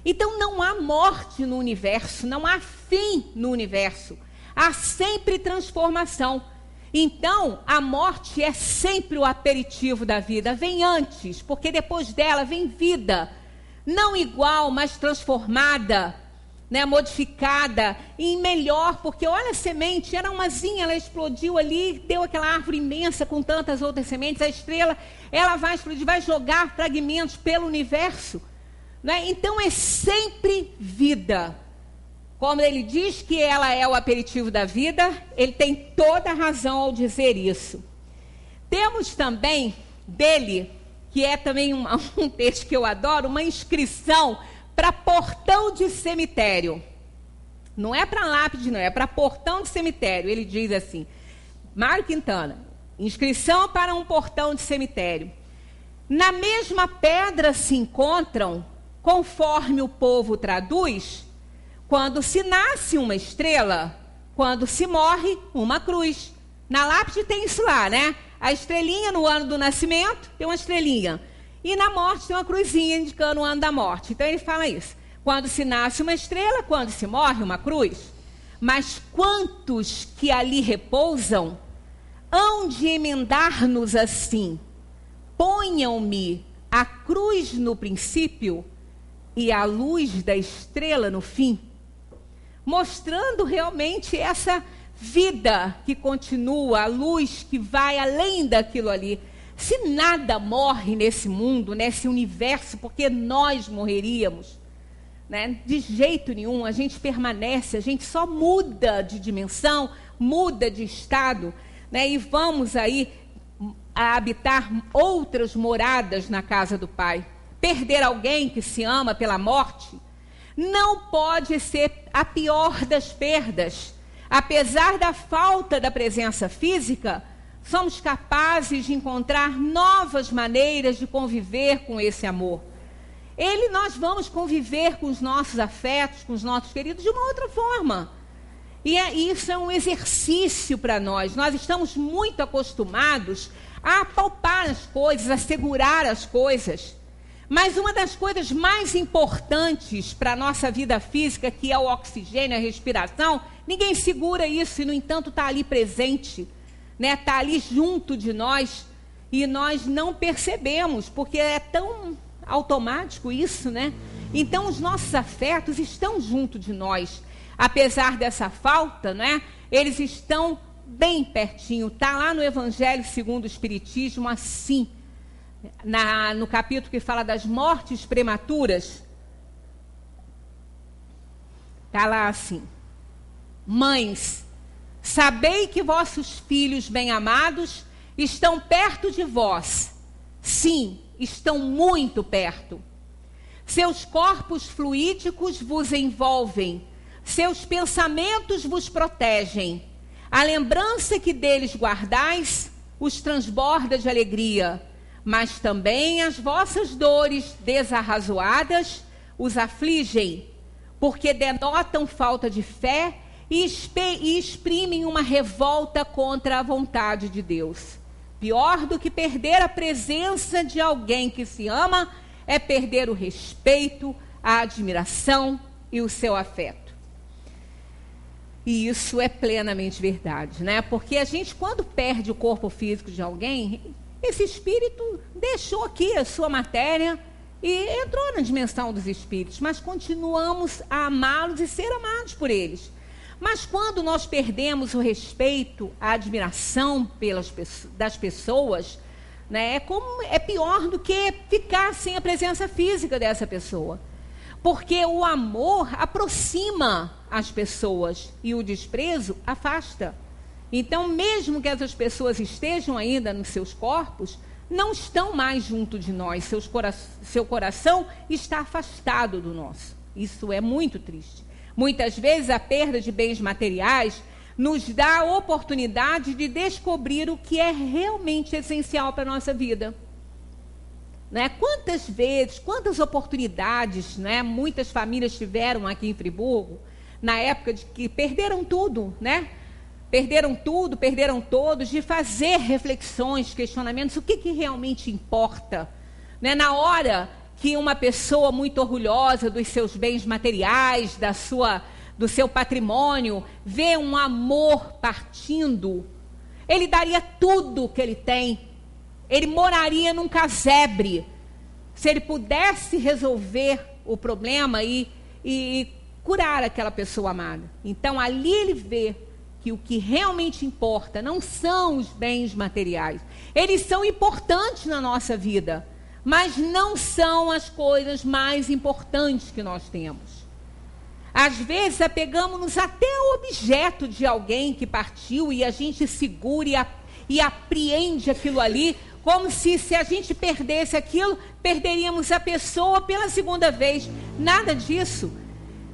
Então não há morte no universo, não há fim no universo. Há sempre transformação. Então a morte é sempre o aperitivo da vida, vem antes, porque depois dela vem vida. Não igual, mas transformada, né, modificada e melhor, porque olha a semente, era umazinha, ela explodiu ali, deu aquela árvore imensa com tantas outras sementes. A estrela, ela vai explodir, vai jogar fragmentos pelo universo, né? Então é sempre vida. Como ele diz que ela é o aperitivo da vida, ele tem toda a razão ao dizer isso. Temos também dele, que é também um texto que eu adoro, uma inscrição para portão de cemitério. Não é para lápide, não, é para portão de cemitério. Ele diz assim, Mário Quintana, inscrição para um portão de cemitério. Na mesma pedra se encontram, conforme o povo traduz, quando se nasce uma estrela, quando se morre uma cruz. Na lápide tem isso lá, né? A estrelinha no ano do nascimento, tem uma estrelinha. E na morte tem uma cruzinha indicando o ano da morte. Então ele fala isso. Quando se nasce uma estrela, quando se morre uma cruz. Mas quantos que ali repousam, hão de emendar-nos assim? Ponham-me a cruz no princípio e a luz da estrela no fim. Mostrando realmente essa vida que continua, a luz que vai além daquilo ali. Se nada morre nesse mundo, nesse universo, porque nós morreríamos, né? De jeito nenhum, a gente permanece, a gente só muda de dimensão, muda de estado, né? E vamos aí a habitar outras moradas na casa do Pai. Perder alguém que se ama pela morte não pode ser a pior das perdas. Apesar da falta da presença física, somos capazes de encontrar novas maneiras de conviver com esse amor. Nós vamos conviver com os nossos afetos, com os nossos queridos, de uma outra forma. E isso é um exercício para nós. Nós estamos muito acostumados a apalpar as coisas, a segurar as coisas. Mas uma das coisas mais importantes para a nossa vida física, que é o oxigênio, a respiração, ninguém segura isso e, no entanto, está ali presente, né? Está ali junto de nós e nós não percebemos, porque é tão automático isso, né? Então, os nossos afetos estão junto de nós. Apesar dessa falta, né? Eles estão bem pertinho. Está lá no Evangelho segundo o Espiritismo, assim, no capítulo que fala das mortes prematuras. Está lá assim: mães, sabei que vossos filhos bem-amados estão perto de vós. Sim, estão muito perto. Seus corpos fluídicos vos envolvem, seus pensamentos vos protegem. A lembrança que deles guardais os transborda de alegria, mas também as vossas dores desarrazoadas os afligem, porque denotam falta de fé e exprimem uma revolta contra a vontade de Deus. Pior do que perder a presença de alguém que se ama é perder o respeito, a admiração e o seu afeto. E isso é plenamente verdade, né? Porque a gente, quando perde o corpo físico de alguém, esse espírito deixou aqui a sua matéria e entrou na dimensão dos espíritos, mas continuamos a amá-los e ser amados por eles. Mas quando nós perdemos o respeito, a admiração das pessoas, né, é pior do que ficar sem a presença física dessa pessoa. Porque o amor aproxima as pessoas e o desprezo afasta. Então, mesmo que essas pessoas estejam ainda nos seus corpos, não estão mais junto de nós. Seu coração está afastado do nosso. Isso é muito triste. Muitas vezes a perda de bens materiais nos dá a oportunidade de descobrir o que é realmente essencial para a nossa vida. Né? Quantas vezes, quantas oportunidades, né, muitas famílias tiveram aqui em Friburgo, na época de que perderam tudo, né? Perderam tudo, perderam todos, de fazer reflexões, questionamentos, o que realmente importa. Né? Na hora que uma pessoa muito orgulhosa dos seus bens materiais, do seu patrimônio, vê um amor partindo, ele daria tudo o que ele tem. Ele moraria num casebre, se ele pudesse resolver o problema e curar aquela pessoa amada. Então, ali ele vê que o que realmente importa não são os bens materiais. Eles são importantes na nossa vida, mas não são as coisas mais importantes que nós temos. Às vezes, apegamos-nos até ao objeto de alguém que partiu e a gente segura e apreende aquilo ali, como se a gente perdesse aquilo, perderíamos a pessoa pela segunda vez. Nada disso.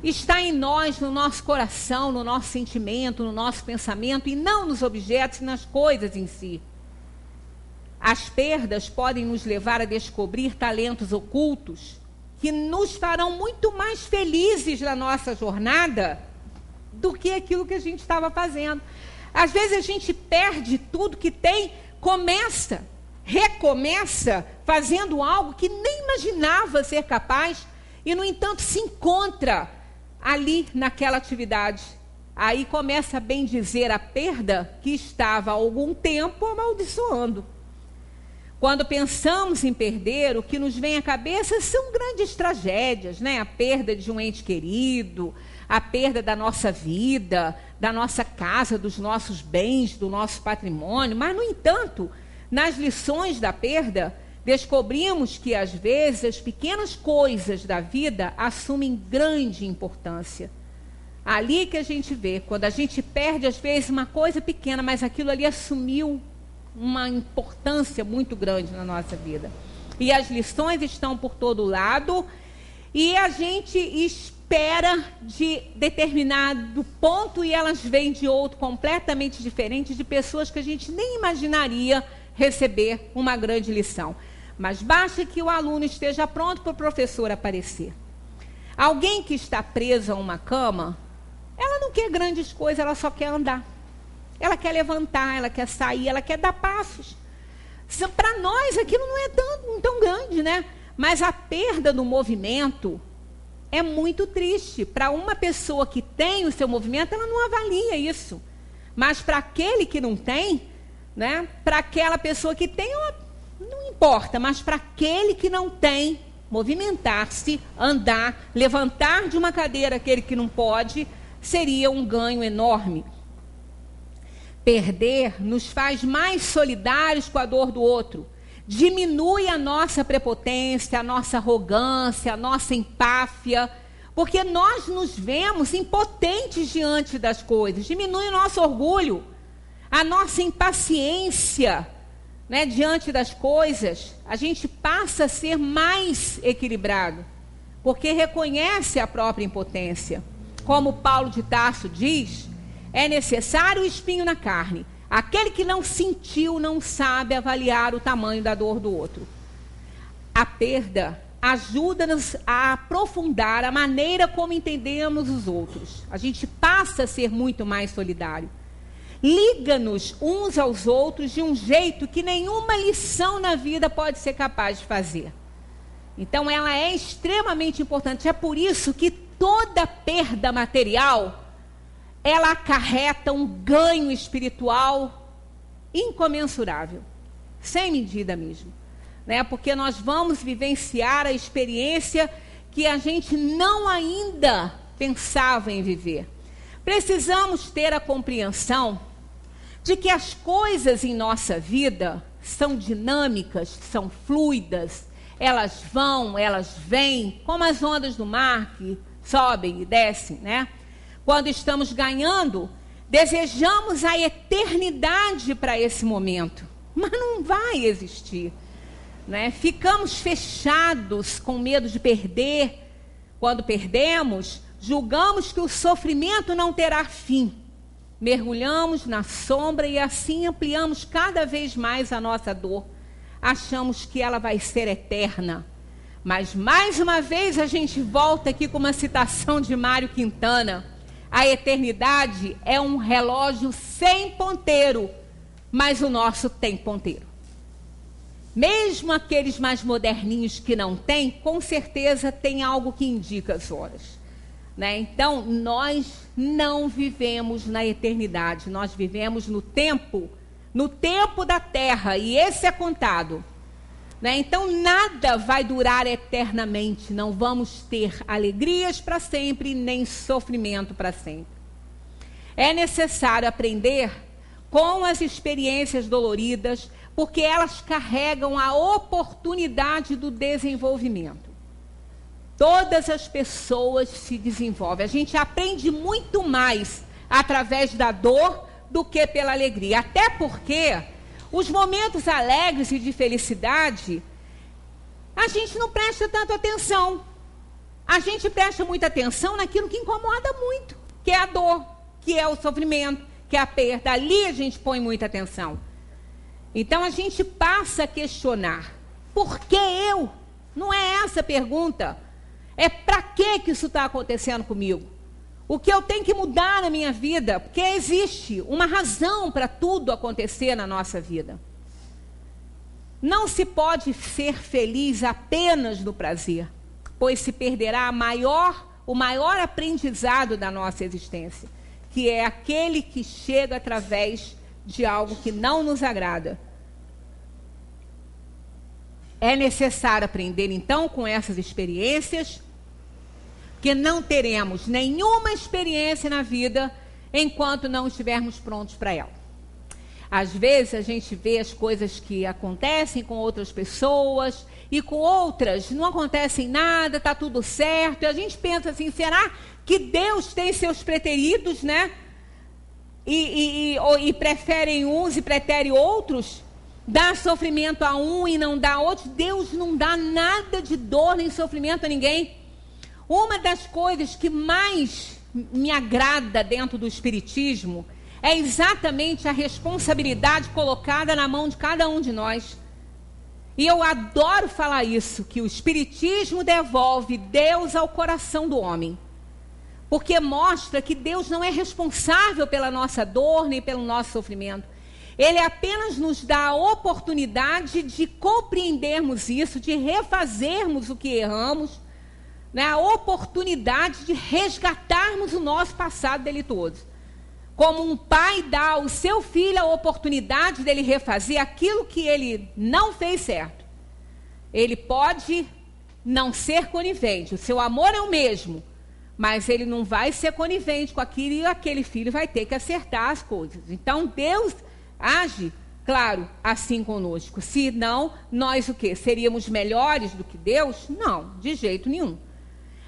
Está em nós, no nosso coração, no nosso sentimento, no nosso pensamento, e não nos objetos e nas coisas em si. As perdas podem nos levar a descobrir talentos ocultos que nos farão muito mais felizes na nossa jornada do que aquilo que a gente estava fazendo. Às vezes a gente perde tudo que tem, recomeça fazendo algo que nem imaginava ser capaz e, no entanto, se encontra ali naquela atividade. Aí começa a bem dizer a perda que estava há algum tempo amaldiçoando. Quando pensamos em perder, o que nos vem à cabeça são grandes tragédias, né? A perda de um ente querido, a perda da nossa vida, da nossa casa, dos nossos bens, do nosso patrimônio. Mas, no entanto, nas lições da perda, descobrimos que, às vezes, as pequenas coisas da vida assumem grande importância. Ali que a gente vê, quando a gente perde, às vezes, uma coisa pequena, mas aquilo ali assumiu uma importância muito grande na nossa vida. E as lições estão por todo lado, e a gente espera de determinado ponto e elas vêm de outro completamente diferente, de pessoas que a gente nem imaginaria receber uma grande lição. Mas basta que o aluno esteja pronto para o professor aparecer. Alguém que está preso a uma cama, ela não quer grandes coisas, ela só quer andar. Ela quer levantar, ela quer sair, ela quer dar passos. Para nós aquilo não é tão grande, né? Mas a perda do movimento é muito triste. Para uma pessoa que tem o seu movimento, ela não avalia isso. Mas para aquele que não tem, né? Para aquela pessoa que tem, não importa. Mas para aquele que não tem, movimentar-se, andar, levantar de uma cadeira aquele que não pode, seria um ganho enorme. Perder nos faz mais solidários com a dor do outro. Diminui a nossa prepotência, a nossa arrogância, a nossa empáfia, porque nós nos vemos impotentes diante das coisas. Diminui o nosso orgulho, a nossa impaciência, né, diante das coisas. A gente passa a ser mais equilibrado, porque reconhece a própria impotência. Como Paulo de Tarso diz, é necessário o espinho na carne. Aquele que não sentiu não sabe avaliar o tamanho da dor do outro. A perda ajuda-nos a aprofundar a maneira como entendemos os outros. A gente passa a ser muito mais solidário. Liga-nos uns aos outros de um jeito que nenhuma lição na vida pode ser capaz de fazer. Então ela é extremamente importante. É por isso que toda perda material, ela acarreta um ganho espiritual incomensurável, sem medida mesmo, né? Porque nós vamos vivenciar a experiência que a gente não ainda pensava em viver. Precisamos ter a compreensão de que as coisas em nossa vida são dinâmicas, são fluidas, elas vão, elas vêm, como as ondas do mar que sobem e descem, né? Quando estamos ganhando, desejamos a eternidade para esse momento, mas não vai existir, né? Ficamos fechados com medo de perder. Quando perdemos, julgamos que o sofrimento não terá fim. Mergulhamos na sombra e assim ampliamos cada vez mais a nossa dor. Achamos que ela vai ser eterna. Mas mais uma vez a gente volta aqui com uma citação de Mário Quintana. A eternidade é um relógio sem ponteiro, mas o nosso tem ponteiro. Mesmo aqueles mais moderninhos que não têm, com certeza tem algo que indica as horas, né? Então, nós não vivemos na eternidade, nós vivemos no tempo da terra, e esse é contado, né? Então, nada vai durar eternamente, não vamos ter alegrias para sempre, nem sofrimento para sempre. É necessário aprender com as experiências doloridas, porque elas carregam a oportunidade do desenvolvimento. Todas as pessoas se desenvolvem. A gente aprende muito mais através da dor do que pela alegria. Até porque os momentos alegres e de felicidade, a gente não presta tanta atenção. A gente presta muita atenção naquilo que incomoda muito, que é a dor, que é o sofrimento, que é a perda. Ali a gente põe muita atenção. Então a gente passa a questionar: por que eu? Não é essa a pergunta. É para que isso está acontecendo comigo? O que eu tenho que mudar na minha vida? Porque existe uma razão para tudo acontecer na nossa vida. Não se pode ser feliz apenas no prazer, pois se perderá o maior aprendizado da nossa existência, que é aquele que chega através de algo que não nos agrada. É necessário aprender, então, com essas experiências, que não teremos nenhuma experiência na vida enquanto não estivermos prontos para ela. Às vezes a gente vê as coisas que acontecem com outras pessoas e com outras não acontecem nada, está tudo certo, e a gente pensa assim: será que Deus tem seus preteridos, né? E preferem uns e pretere outros? Dá sofrimento a um e não dá a outro? Deus não dá nada de dor nem sofrimento a ninguém. Uma das coisas que mais me agrada dentro do Espiritismo é exatamente a responsabilidade colocada na mão de cada um de nós. E eu adoro falar isso, que o Espiritismo devolve Deus ao coração do homem. Porque mostra que Deus não é responsável pela nossa dor, nem pelo nosso sofrimento. Ele apenas nos dá a oportunidade de compreendermos isso, de refazermos o que erramos, né? A oportunidade de resgatarmos o nosso passado delituoso. Como um pai dá ao seu filho a oportunidade dele refazer aquilo que ele não fez certo. Ele pode não ser conivente, o seu amor é o mesmo, mas ele não vai ser conivente com aquilo e aquele filho vai ter que acertar as coisas. Então Deus age, claro, assim conosco. Se não, nós o quê? Seríamos melhores do que Deus? Não, de jeito nenhum.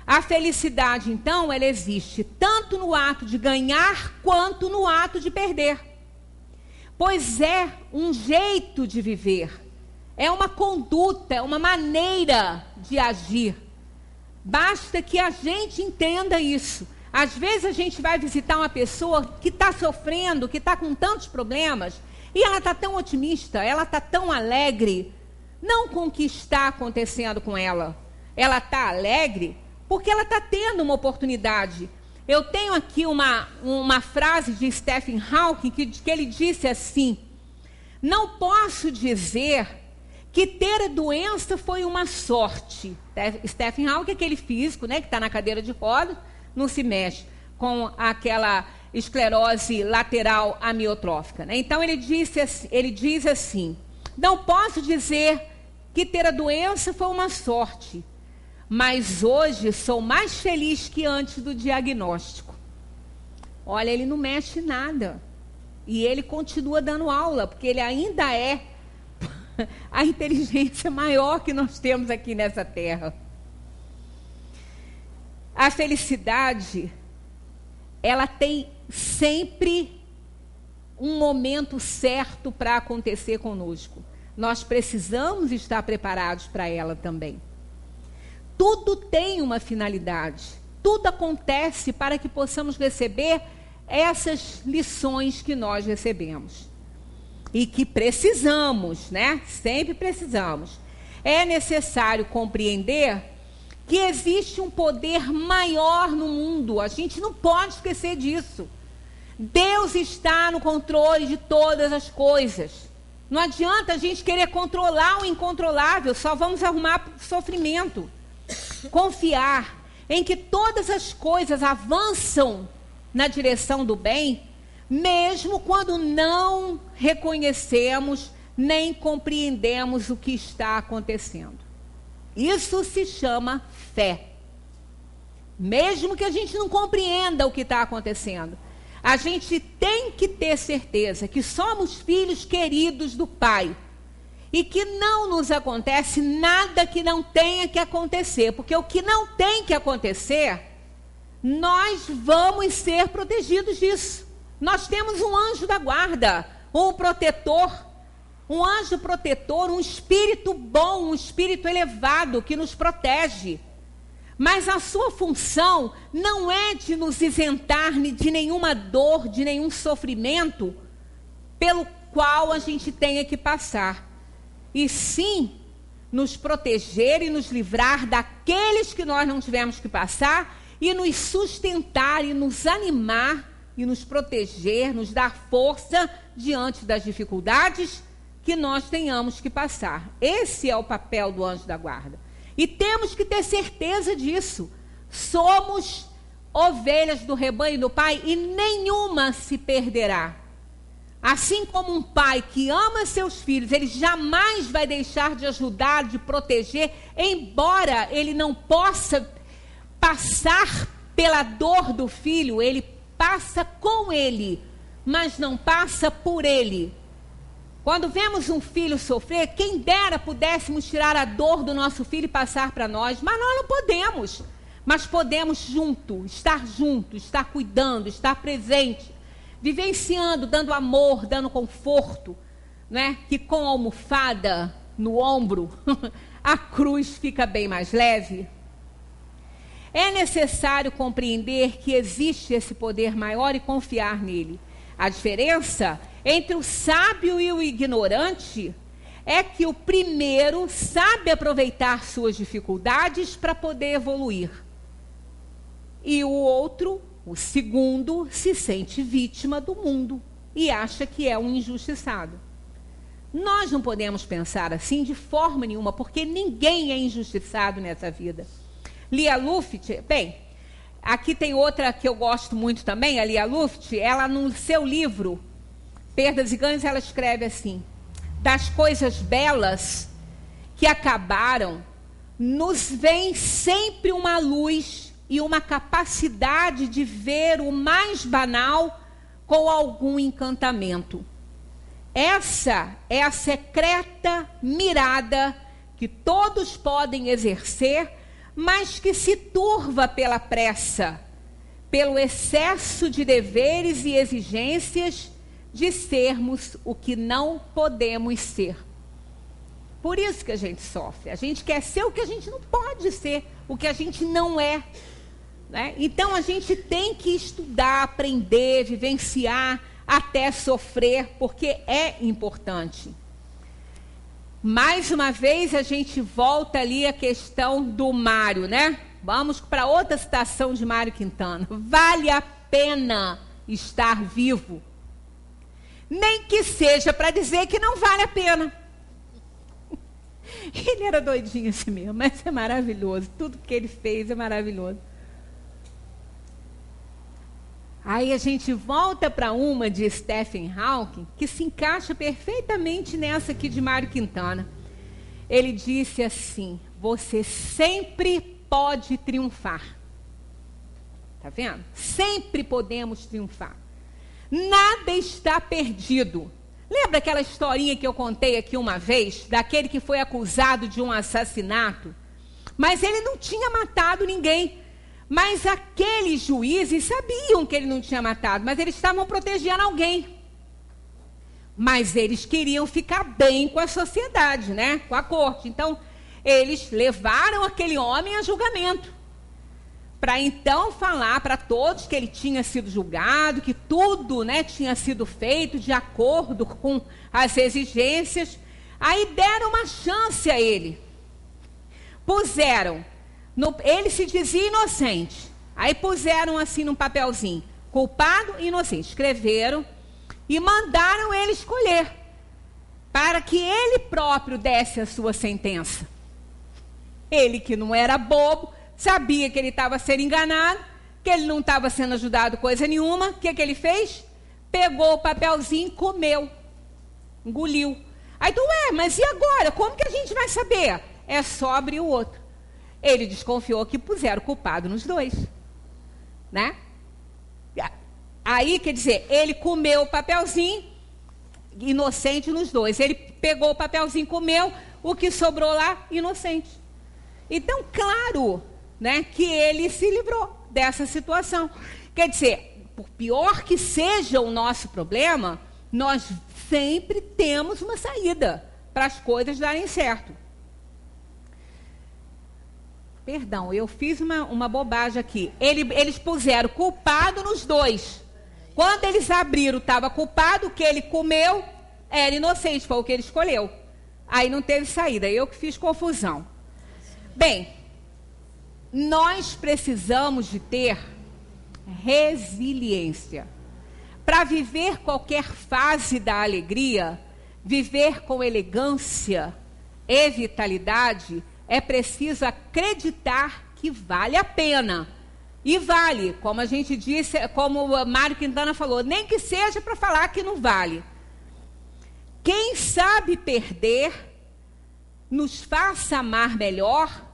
A felicidade, então, ela existe tanto no ato de ganhar quanto no ato de perder. Pois é um jeito de viver, é uma conduta, é uma maneira de agir. Basta que a gente entenda isso. Às vezes a gente vai visitar uma pessoa que está sofrendo, que está com tantos problemas, e ela está tão otimista, ela está tão alegre, não com o que está acontecendo com ela. Ela está alegre porque ela está tendo uma oportunidade. Eu tenho aqui uma frase de Stephen Hawking que ele disse assim: não posso dizer que ter a doença foi uma sorte. Stephen Hawking é aquele físico, né, que está na cadeira de rodas, não se mexe com aquela esclerose lateral amiotrófica, né? Então ele diz assim: não posso dizer que ter a doença foi uma sorte, mas hoje sou mais feliz que antes do diagnóstico. Olha, ele não mexe nada. E ele continua dando aula, porque ele ainda é a inteligência maior que nós temos aqui nessa terra. A felicidade, ela tem sempre um momento certo para acontecer conosco. Nós precisamos estar preparados para ela também. Tudo tem uma finalidade. Tudo acontece para que possamos receber essas lições que nós recebemos. E que precisamos, né? Sempre precisamos. É necessário compreender que existe um poder maior no mundo. A gente não pode esquecer disso. Deus está no controle de todas as coisas. Não adianta a gente querer controlar o incontrolável, só vamos arrumar sofrimento. Confiar em que todas as coisas avançam na direção do bem, mesmo quando não reconhecemos nem compreendemos o que está acontecendo. Isso se chama fé. Mesmo que a gente não compreenda o que está acontecendo, a gente tem que ter certeza que somos filhos queridos do Pai. E que não nos acontece nada que não tenha que acontecer. Porque o que não tem que acontecer, nós vamos ser protegidos disso. Nós temos um anjo da guarda, um protetor, um anjo protetor, um espírito bom, um espírito elevado que nos protege. Mas a sua função não é de nos isentar de nenhuma dor, de nenhum sofrimento pelo qual a gente tenha que passar. E sim, nos proteger e nos livrar daqueles que nós não tivemos que passar e nos sustentar e nos animar e nos proteger, nos dar força diante das dificuldades que nós tenhamos que passar. Esse é o papel do anjo da guarda. E temos que ter certeza disso. Somos ovelhas do rebanho do Pai e nenhuma se perderá. Assim como um pai que ama seus filhos, ele jamais vai deixar de ajudar, de proteger, embora ele não possa passar pela dor do filho, ele passa com ele, mas não passa por ele. Quando vemos um filho sofrer, quem dera pudéssemos tirar a dor do nosso filho e passar para nós, mas nós não podemos. Mas podemos junto, estar cuidando, estar presente, vivenciando, dando amor, dando conforto, né? Que com a almofada no ombro, a cruz fica bem mais leve. É necessário compreender que existe esse poder maior e confiar nele. A diferença entre o sábio e o ignorante é que o primeiro sabe aproveitar suas dificuldades para poder evoluir. E o outro, o segundo, se sente vítima do mundo e acha que é um injustiçado. Nós não podemos pensar assim de forma nenhuma, porque ninguém é injustiçado nessa vida. Lia Luft, bem, aqui tem outra que eu gosto muito também, a Lia Luft, ela no seu livro, Perdas e Ganhos, ela escreve assim: das coisas belas que acabaram, nos vem sempre uma luz e uma capacidade de ver o mais banal com algum encantamento. Essa é a secreta mirada que todos podem exercer, mas que se turva pela pressa, pelo excesso de deveres e exigências de sermos o que não podemos ser. Por isso que a gente sofre. A gente quer ser o que a gente não pode ser, o que a gente não é, né? Então a gente tem que estudar, aprender, vivenciar, até sofrer, porque é importante. Mais uma vez a gente volta ali à questão do Mário, né? Vamos para outra citação de Mário Quintana. Vale a pena estar vivo, nem que seja para dizer que não vale a pena. Ele era doidinho assim mesmo, mas é maravilhoso. Tudo que ele fez é maravilhoso. Aí a gente volta para uma de Stephen Hawking, que se encaixa perfeitamente nessa aqui de Mário Quintana. Ele disse assim: você sempre pode triunfar. Tá vendo? Sempre podemos triunfar. Nada está perdido. Lembra aquela historinha que eu contei aqui uma vez, daquele que foi acusado de um assassinato? Mas ele não tinha matado ninguém. Mas aqueles juízes sabiam que ele não tinha matado, mas eles estavam protegendo alguém. Mas eles queriam ficar bem com a sociedade, né? Com a corte. Então, eles levaram aquele homem a julgamento, para então falar para todos que ele tinha sido julgado, que tudo, né, tinha sido feito de acordo com as exigências. Aí deram uma chance a ele. Puseram... ele se dizia inocente. Aí puseram assim num papelzinho: culpado e inocente. Escreveram e mandaram ele escolher, para que ele próprio desse a sua sentença. Ele, que não era bobo, sabia que ele estava sendo enganado, que ele não estava sendo ajudado coisa nenhuma. O que ele fez? Pegou o papelzinho e comeu. Engoliu. Aí tu, mas e agora? Como que a gente vai saber? É só abrir o outro. Ele desconfiou que puseram culpado nos dois, né? Aí, quer dizer, ele comeu o papelzinho, inocente nos dois. Ele pegou o papelzinho, comeu, o que sobrou lá, inocente. Então, claro, né, que ele se livrou dessa situação. Quer dizer, por pior que seja o nosso problema, nós sempre temos uma saída para as coisas darem certo. Perdão, eu fiz uma bobagem aqui. Eles puseram culpado nos dois. Quando eles abriram, estava culpado, o que ele comeu era inocente, foi o que ele escolheu. Aí não teve saída, eu que fiz confusão. Bem, nós precisamos de ter resiliência. Para viver qualquer fase da alegria, viver com elegância e vitalidade, é preciso acreditar que vale a pena. E vale, como a gente disse, como o Mário Quintana falou, nem que seja para falar que não vale. Quem sabe perder, nos faça amar melhor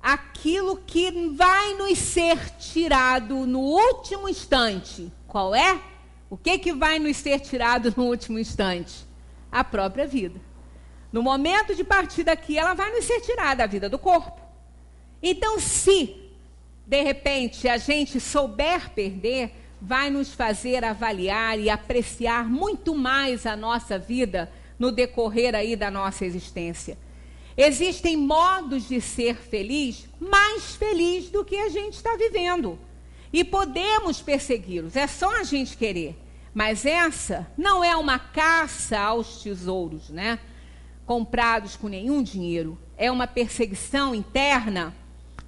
aquilo que vai nos ser tirado no último instante. Qual é? O que vai nos ser tirado no último instante? A própria vida. No momento de partir daqui, ela vai nos ser tirada, a vida do corpo. Então, se de repente a gente souber perder, vai nos fazer avaliar e apreciar muito mais a nossa vida no decorrer aí da nossa existência. Existem modos de ser feliz, mais feliz do que a gente está vivendo. E podemos persegui-los, é só a gente querer. Mas essa não é uma caça aos tesouros, né? Comprados com nenhum dinheiro. É uma perseguição interna,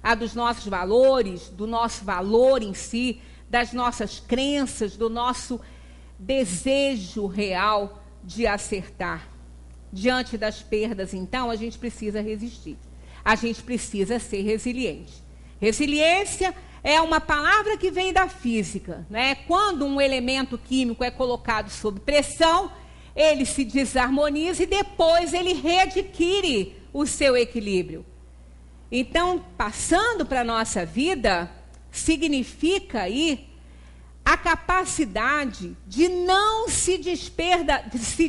a dos nossos valores, do nosso valor em si, das nossas crenças, do nosso desejo real de acertar. Diante das perdas, então, a gente precisa resistir. A gente precisa ser resiliente. Resiliência é uma palavra que vem da física, né? Quando um elemento químico é colocado sob pressão, ele se desarmoniza e depois ele readquire o seu equilíbrio. Então, passando para a nossa vida, significa aí a capacidade de não se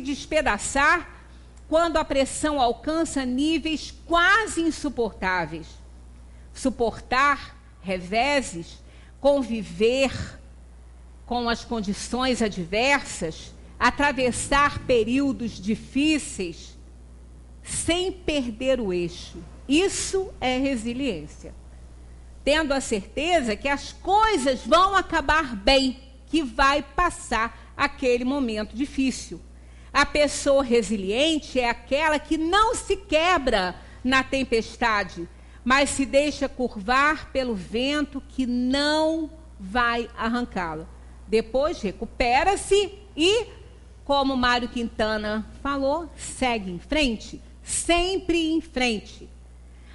despedaçar quando a pressão alcança níveis quase insuportáveis. Suportar reveses, conviver com as condições adversas, atravessar períodos difíceis sem perder o eixo. Isso é resiliência. Tendo a certeza que as coisas vão acabar bem, que vai passar aquele momento difícil. A pessoa resiliente é aquela que não se quebra na tempestade, mas se deixa curvar pelo vento que não vai arrancá-la. Depois recupera-se e, como Mário Quintana falou, segue em frente, sempre em frente.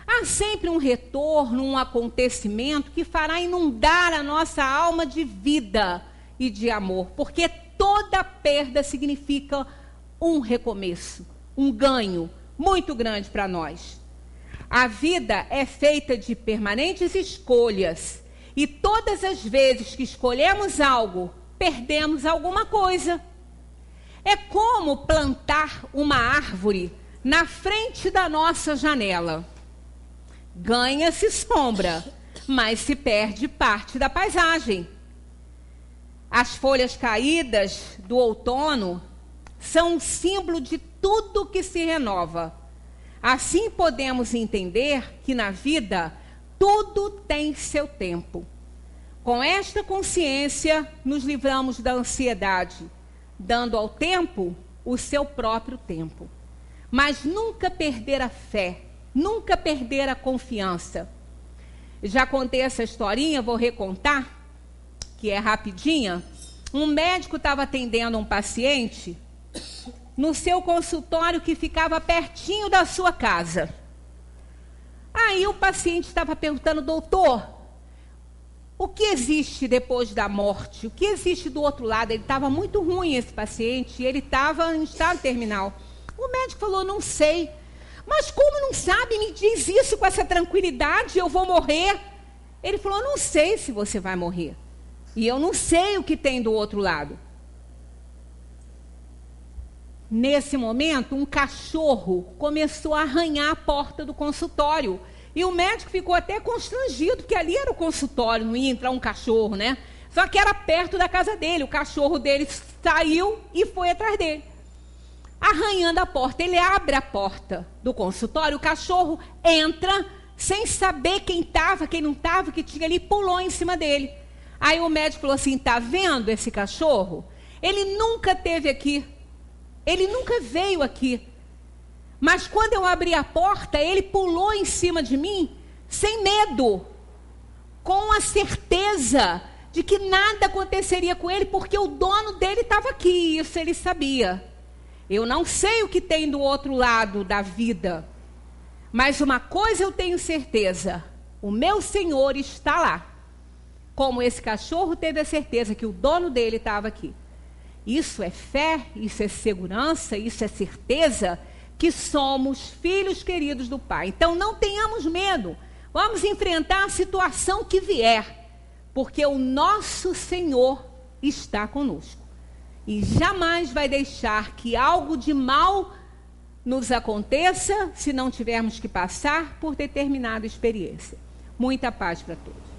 Há sempre um retorno, um acontecimento que fará inundar a nossa alma de vida e de amor, porque toda perda significa um recomeço, um ganho muito grande para nós. A vida é feita de permanentes escolhas e todas as vezes que escolhemos algo, perdemos alguma coisa. É como plantar uma árvore na frente da nossa janela. Ganha-se sombra, mas se perde parte da paisagem. As folhas caídas do outono são um símbolo de tudo que se renova. Assim podemos entender que na vida tudo tem seu tempo. Com esta consciência, nos livramos da ansiedade, dando ao tempo o seu próprio tempo. Mas nunca perder a fé, nunca perder a confiança. Já contei essa historinha, vou recontar, que é rapidinha. Um médico estava atendendo um paciente no seu consultório que ficava pertinho da sua casa. Aí o paciente estava perguntando: doutor, o que existe depois da morte? O que existe do outro lado? Ele estava muito ruim, esse paciente, e ele estava em estado terminal. O médico falou: não sei. Mas como não sabe? Me diz isso com essa tranquilidade, eu vou morrer. Ele falou: não sei se você vai morrer. E eu não sei o que tem do outro lado. Nesse momento, um cachorro começou a arranhar a porta do consultório. E o médico ficou até constrangido, porque ali era o consultório, não ia entrar um cachorro, né? Só que era perto da casa dele. O cachorro dele saiu e foi atrás dele, arranhando a porta. Ele abre a porta do consultório, o cachorro entra sem saber quem estava, quem não estava, que tinha ali, pulou em cima dele. Aí o médico falou assim: tá vendo esse cachorro? Ele nunca esteve aqui. Ele nunca veio aqui. Mas quando eu abri a porta, ele pulou em cima de mim, sem medo, com a certeza de que nada aconteceria com ele, porque o dono dele estava aqui, isso ele sabia. Eu não sei o que tem do outro lado da vida, mas uma coisa eu tenho certeza: o meu Senhor está lá. Como esse cachorro teve a certeza que o dono dele estava aqui. Isso é fé, isso é segurança, isso é certeza que somos filhos queridos do Pai. Então não tenhamos medo, vamos enfrentar a situação que vier, porque o nosso Senhor está conosco. E jamais vai deixar que algo de mal nos aconteça se não tivermos que passar por determinada experiência. Muita paz para todos.